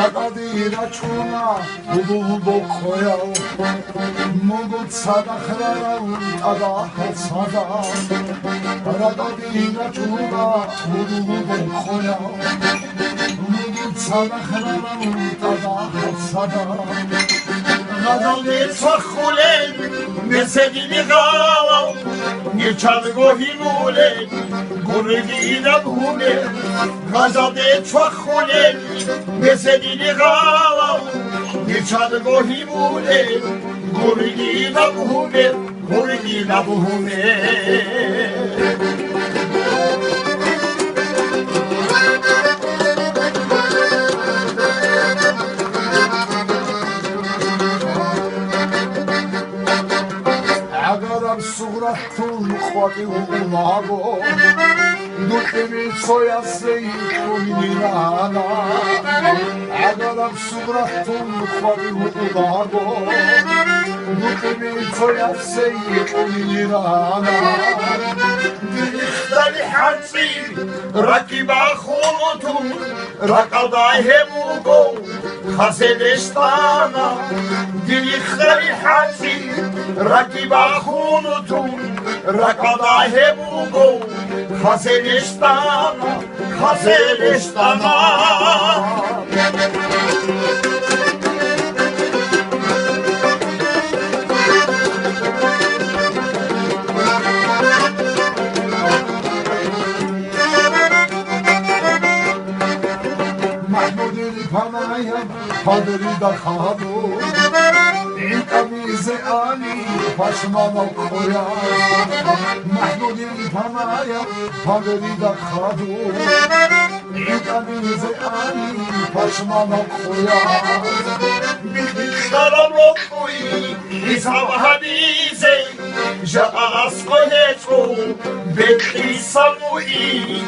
რაკადირა ჩუნა უდულბო ხოია მოგოცა დახრარა უტადა ხოცადა რაკადირა ჩუნა უდულბო ხოია მოგოცა დახრარა უტადა ხოცადა غزال خولن مسدی غاو نیچاد گوهی موله گرگی نبونه غزال خولن مسدی غاو نیچاد گوهی موله گرگی نبونه گرگی نبونه სუღრათულ ხვაკი უყულაგო ნუკემი ცოიასეი კუნირანა აგარამ სუღრათულ ხვაკი უყულაგო ნუკემი ცოიასეი კუნირანა დიხდალი ჰაცი რაკიბა ხულუთუ რაკალდა ჰემუგო ხასედესტანა დიხდალი ჰაცი رکیبا خونتون رکادا هبوگو خسرشتانا خسرشتانا محمود الفنايا حاضري دخانو اینکمیز آنی پشمان و خویا محمود الفنایا پاگری دخادو اینکمیز آنی پشمان و خویا بیخشترم رو کوی حساب حدیثه جا اسقه چو بخی سموی